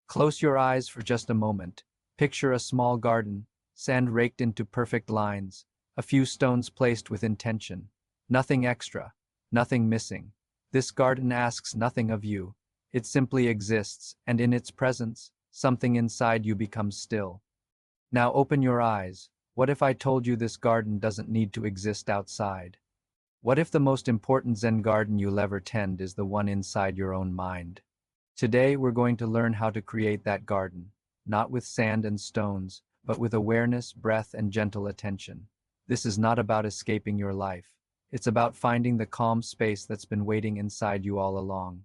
Close your eyes for just a moment. Picture a small garden, sand raked into perfect lines, a few stones placed with intention. Nothing extra, nothing missing. This garden asks nothing of you. It simply exists, and in its presence, something inside you becomes still. Now open your eyes. What if I told you this garden doesn't need to exist outside? What if the most important Zen garden you'll ever tend is the one inside your own mind? Today we're going to learn how to create that garden, not with sand and stones, but with awareness, breath, and gentle attention. This is not about escaping your life. It's about finding the calm space that's been waiting inside you all along.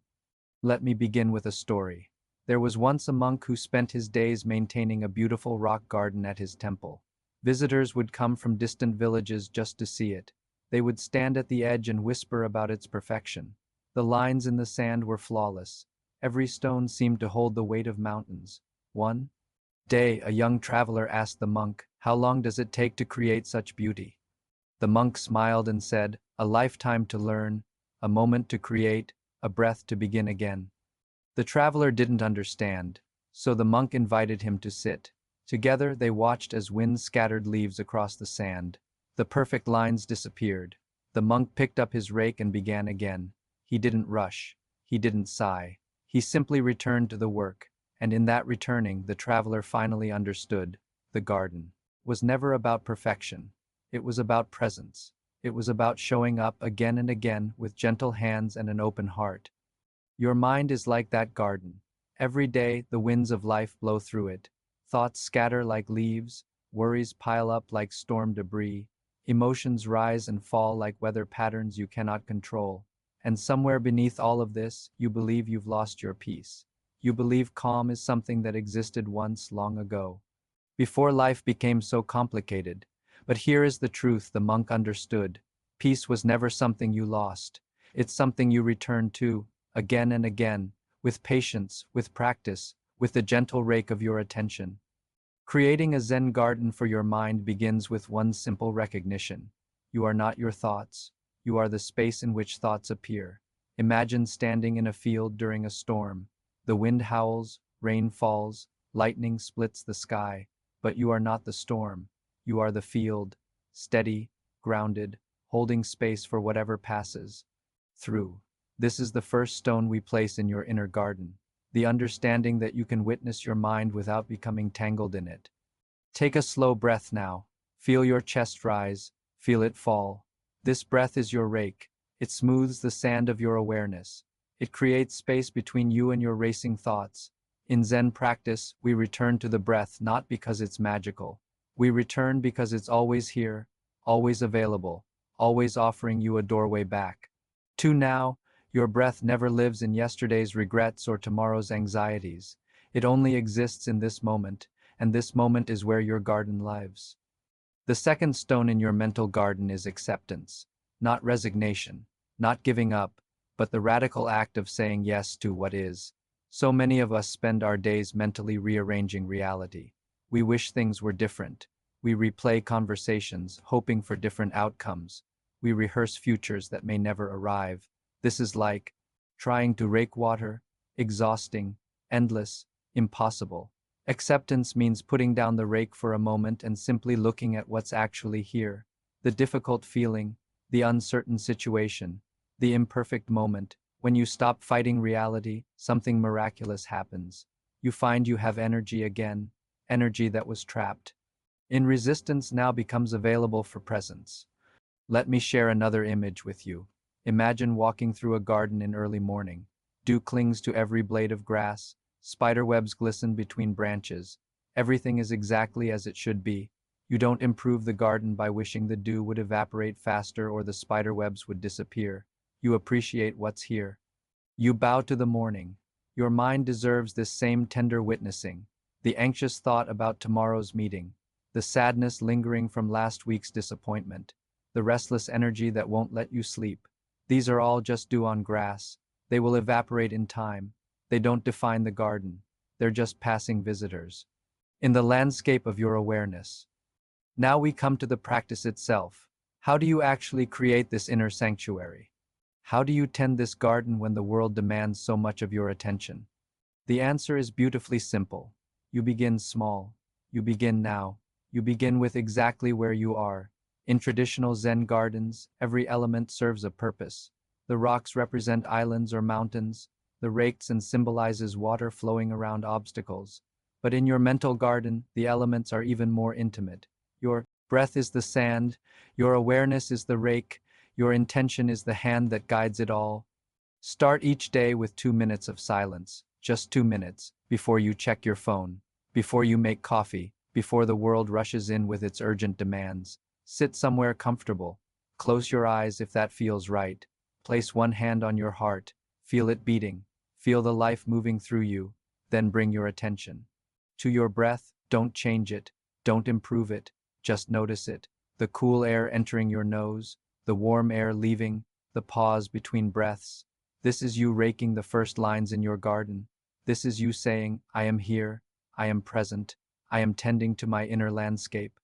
Let me begin with a story. There was once a monk who spent his days maintaining a beautiful rock garden at his temple. Visitors would come from distant villages just to see it. They would stand at the edge and whisper about its perfection. The lines in the sand were flawless. Every stone seemed to hold the weight of mountains. One day, a young traveler asked the monk, "How long does it take to create such beauty?" The monk smiled and said, "A lifetime to learn, a moment to create, a breath to begin again." The traveler didn't understand, so the monk invited him to sit. Together they watched as wind scattered leaves across the sand. The perfect lines disappeared. The monk picked up his rake and began again. He didn't rush. He didn't sigh. He simply returned to the work, and in that returning, the traveler finally understood. The garden was never about perfection. It was about presence. It was about showing up again and again with gentle hands and an open heart. Your mind is like that garden. Every day, the winds of life blow through it. Thoughts scatter like leaves, worries pile up like storm debris, emotions rise and fall like weather patterns you cannot control. And somewhere beneath all of this, you believe you've lost your peace. You believe calm is something that existed once long ago, before life became so complicated. But here is the truth the monk understood. Peace was never something you lost. It's something you return to, again and again, with patience, with practice, with the gentle rake of your attention. Creating a Zen garden for your mind begins with one simple recognition. You are not your thoughts. You are the space in which thoughts appear. Imagine standing in a field during a storm. The wind howls, rain falls, lightning splits the sky, but you are not the storm. You are the field, steady, grounded, holding space for whatever passes through. This is the first stone we place in your inner garden, the understanding that you can witness your mind without becoming tangled in it. Take a slow breath now. Feel your chest rise, feel it fall. This breath is your rake. It smooths the sand of your awareness. It creates space between you and your racing thoughts. In Zen practice, we return to the breath not because it's magical. We return because it's always here, always available, always offering you a doorway back. To now, your breath never lives in yesterday's regrets or tomorrow's anxieties. It only exists in this moment, and this moment is where your garden lives. The second stone in your mental garden is acceptance, not resignation, not giving up, but the radical act of saying yes to what is. So many of us spend our days mentally rearranging reality. We wish things were different. We replay conversations, hoping for different outcomes. We rehearse futures that may never arrive. This is like trying to rake water, exhausting, endless, impossible. Acceptance means putting down the rake for a moment and simply looking at what's actually here. The difficult feeling, the uncertain situation, the imperfect moment. When you stop fighting reality, something miraculous happens. You find you have energy again, energy that was trapped. In resistance now becomes available for presence. Let me share another image with you. Imagine walking through a garden in early morning. Dew clings to every blade of grass. Spiderwebs glisten between branches. Everything is exactly as it should be. You don't improve the garden by wishing the dew would evaporate faster or the spiderwebs would disappear. You appreciate what's here. You bow to the morning. Your mind deserves this same tender witnessing. The anxious thought about tomorrow's meeting. The sadness lingering from last week's disappointment. The restless energy that won't let you sleep. These are all just dew on grass. They will evaporate in time. They don't define the garden. They're just passing visitors in the landscape of your awareness. Now we come to the practice itself. How do you actually create this inner sanctuary? How do you tend this garden when the world demands so much of your attention? The answer is beautifully simple. You begin small. You begin now. You begin with exactly where you are. In traditional Zen gardens, every element serves a purpose. The rocks represent islands or mountains. The rakes and symbolizes water flowing around obstacles. But in your mental garden, the elements are even more intimate. Your breath is the sand. Your awareness is the rake. Your intention is the hand that guides it all. Start each day with 2 minutes of silence, just 2 minutes, before you check your phone, before you make coffee, before the world rushes in with its urgent demands. Sit somewhere comfortable. Close your eyes if that feels right. Place one hand on your heart. Feel it beating. Feel the life moving through you. Then bring your attention to your breath. Don't change it. Don't improve it. Just notice it. The cool air entering your nose, the warm air leaving, the pause between breaths. This is you raking the first lines in your garden. This is you saying, I am here, I am present, I am tending to my inner landscape.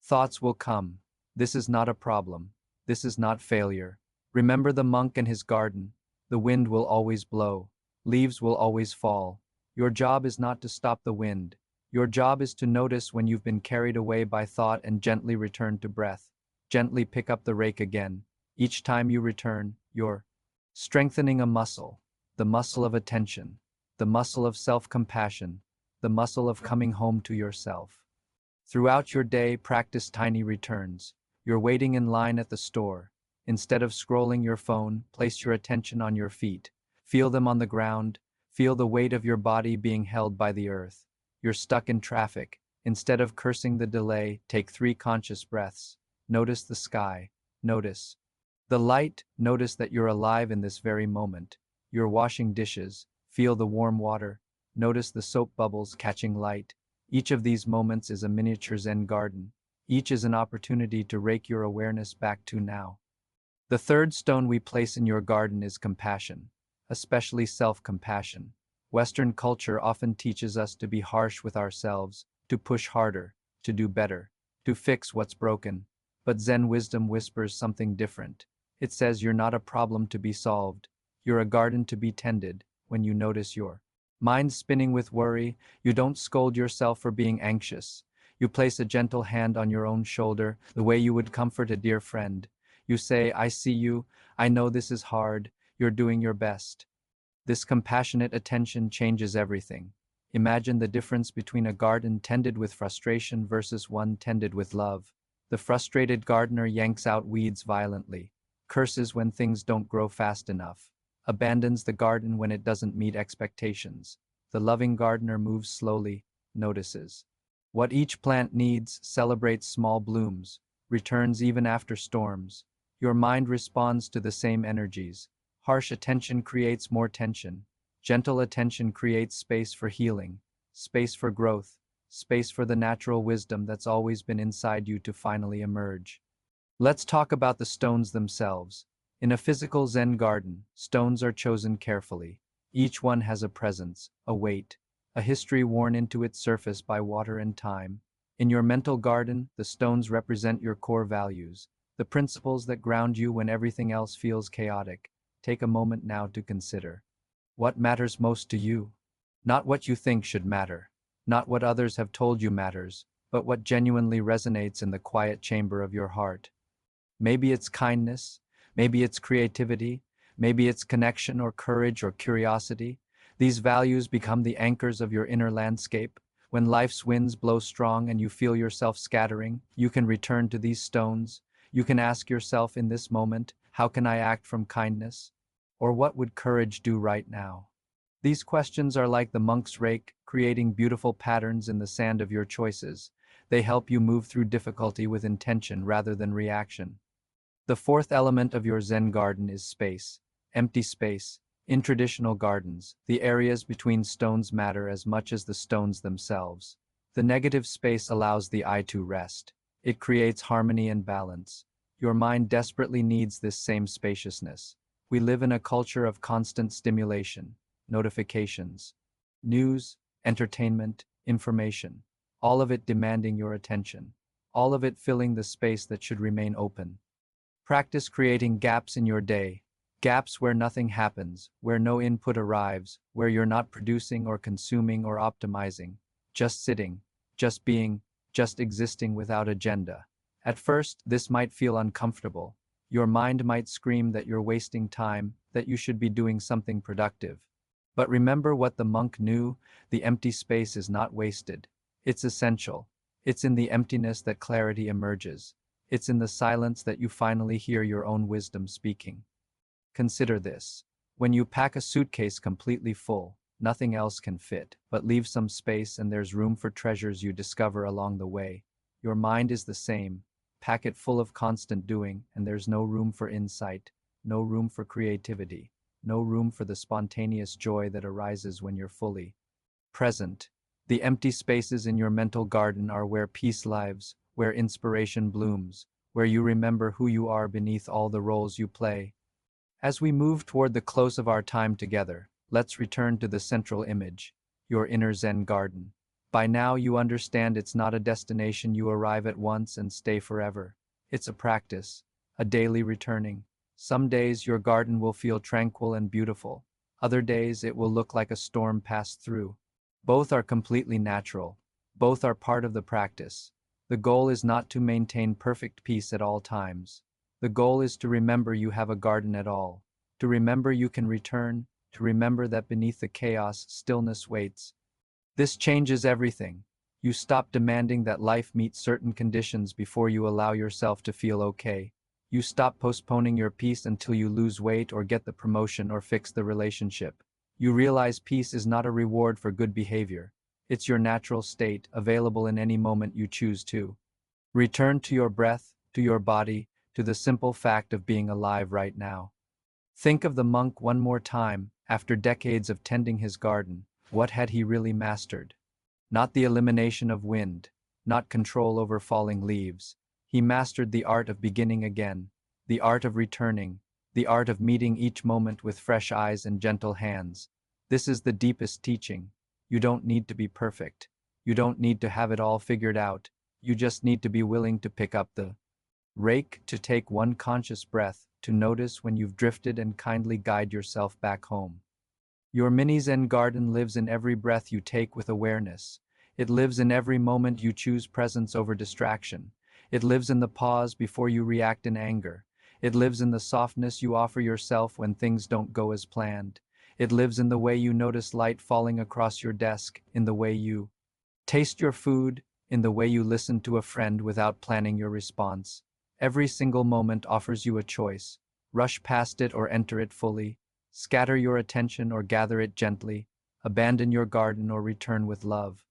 Thoughts will come. This is not a problem. This is not failure. Remember the monk and his garden. The wind will always blow. Leaves will always fall. Your job is not to stop the wind. Your job is to notice when you've been carried away by thought and gently return to breath. Gently pick up the rake again. Each time you return, you're strengthening a muscle, the muscle of attention, the muscle of self-compassion, the muscle of coming home to yourself. Throughout your day, practice tiny returns. You're waiting in line at the store. Instead of scrolling your phone, place your attention on your feet. Feel them on the ground. Feel the weight of your body being held by the earth. You're stuck in traffic. Instead of cursing the delay, take 3 conscious breaths. Notice the sky. Notice the light. Notice that you're alive in this very moment. You're washing dishes. Feel the warm water. Notice the soap bubbles catching light. Each of these moments is a miniature Zen garden. Each is an opportunity to rake your awareness back to now. The third stone we place in your garden is compassion, especially self-compassion. Western culture often teaches us to be harsh with ourselves, to push harder, to do better, to fix what's broken. But Zen wisdom whispers something different. It says you're not a problem to be solved. You're a garden to be tended. When you notice your mind spinning with worry, you don't scold yourself for being anxious. You place a gentle hand on your own shoulder, the way you would comfort a dear friend. You say, I see you, I know this is hard, you're doing your best. This compassionate attention changes everything. Imagine the difference between a garden tended with frustration versus one tended with love. The frustrated gardener yanks out weeds violently, curses when things don't grow fast enough, abandons the garden when it doesn't meet expectations. The loving gardener moves slowly, notices what each plant needs, celebrates small blooms, returns even after storms. Your mind responds to the same energies. Harsh attention creates more tension. Gentle attention creates space for healing, space for growth, space for the natural wisdom that's always been inside you to finally emerge. Let's talk about the stones themselves. In a physical Zen garden, stones are chosen carefully. Each one has a presence, a weight, a history worn into its surface by water and time. In your mental garden, the stones represent your core values, the principles that ground you when everything else feels chaotic. Take a moment now to consider what matters most to you. Not what you think should matter, not what others have told you matters, but what genuinely resonates in the quiet chamber of your heart. Maybe it's kindness, maybe it's creativity, maybe it's connection or courage or curiosity. These values become the anchors of your inner landscape. When life's winds blow strong and you feel yourself scattering, you can return to these stones. You can ask yourself in this moment, how can I act from kindness? Or what would courage do right now? These questions are like the monk's rake, creating beautiful patterns in the sand of your choices. They help you move through difficulty with intention rather than reaction. The fourth element of your Zen garden is space, empty space. In traditional gardens, the areas between stones matter as much as the stones themselves. The negative space allows the eye to rest. It creates harmony and balance. Your mind desperately needs this same spaciousness. We live in a culture of constant stimulation, notifications, news, entertainment, information, all of it demanding your attention, all of it filling the space that should remain open. Practice creating gaps in your day. Gaps where nothing happens, where no input arrives, where you're not producing or consuming or optimizing, just sitting, just being, just existing without agenda. At first, this might feel uncomfortable. Your mind might scream that you're wasting time, that you should be doing something productive. But remember what the monk knew: the empty space is not wasted. It's essential. It's in the emptiness that clarity emerges. It's in the silence that you finally hear your own wisdom speaking. Consider this. When you pack a suitcase completely full, nothing else can fit, but leave some space and there's room for treasures you discover along the way. Your mind is the same. Pack it full of constant doing, and there's no room for insight, no room for creativity, no room for the spontaneous joy that arises when you're fully present. The empty spaces in your mental garden are where peace lives, where inspiration blooms, where you remember who you are beneath all the roles you play. As we move toward the close of our time together, let's return to the central image, your inner Zen garden. By now you understand it's not a destination you arrive at once and stay forever. It's a practice, a daily returning. Some days your garden will feel tranquil and beautiful. Other days it will look like a storm passed through. Both are completely natural. Both are part of the practice. The goal is not to maintain perfect peace at all times. The goal is to remember you have a garden at all, to remember you can return, to remember that beneath the chaos, stillness waits. This changes everything. You stop demanding that life meet certain conditions before you allow yourself to feel okay. You stop postponing your peace until you lose weight or get the promotion or fix the relationship. You realize peace is not a reward for good behavior. It's your natural state, available in any moment you choose to. Return to your breath, to your body, to the simple fact of being alive right now. Think of the monk one more time. After decades of tending his garden, what had he really mastered? Not the elimination of wind, not control over falling leaves. He mastered the art of beginning again, the art of returning, the art of meeting each moment with fresh eyes and gentle hands. This is the deepest teaching. You don't need to be perfect. You don't need to have it all figured out. You just need to be willing to pick up the rake, to take one conscious breath, to notice when you've drifted and kindly guide yourself back home. Your mini Zen garden lives in every breath you take with awareness. It lives in every moment you choose presence over distraction. It lives in the pause before you react in anger. It lives in the softness you offer yourself when things don't go as planned. It lives in the way you notice light falling across your desk, in the way you taste your food, in the way you listen to a friend without planning your response. Every single moment offers you a choice. Rush past it or enter it fully. Scatter your attention or gather it gently. Abandon your garden or return with love.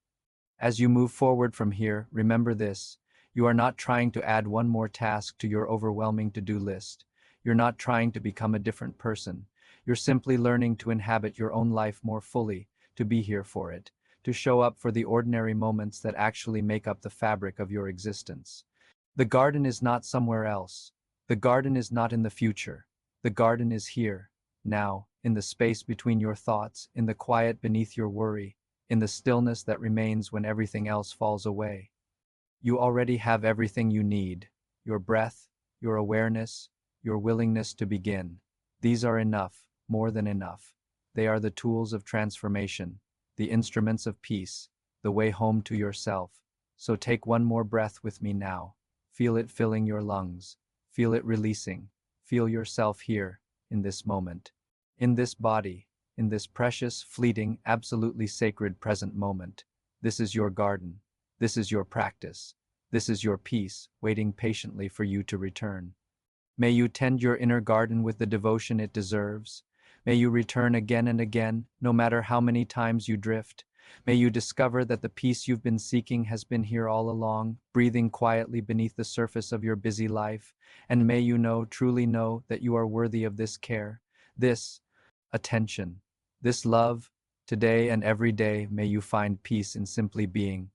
As you move forward from here, remember this. You are not trying to add one more task to your overwhelming to-do list. You're not trying to become a different person. You're simply learning to inhabit your own life more fully, to be here for it, to show up for the ordinary moments that actually make up the fabric of your existence. The garden is not somewhere else. The garden is not in the future. The garden is here, now, in the space between your thoughts, in the quiet beneath your worry, in the stillness that remains when everything else falls away. You already have everything you need: your breath, your awareness, your willingness to begin. These are enough, more than enough. They are the tools of transformation, the instruments of peace, the way home to yourself. So take one more breath with me now. Feel it filling your lungs. Feel it releasing. Feel yourself here, in this moment, in this body, in this precious, fleeting, absolutely sacred present moment. This is your garden. This is your practice. This is your peace, waiting patiently for you to return. May you tend your inner garden with the devotion it deserves. May you return again and again, no matter how many times you drift. May you discover that the peace you've been seeking has been here all along, breathing quietly beneath the surface of your busy life. And may you know, truly know, that you are worthy of this care, this attention, this love. Today and every day, may you find peace in simply being.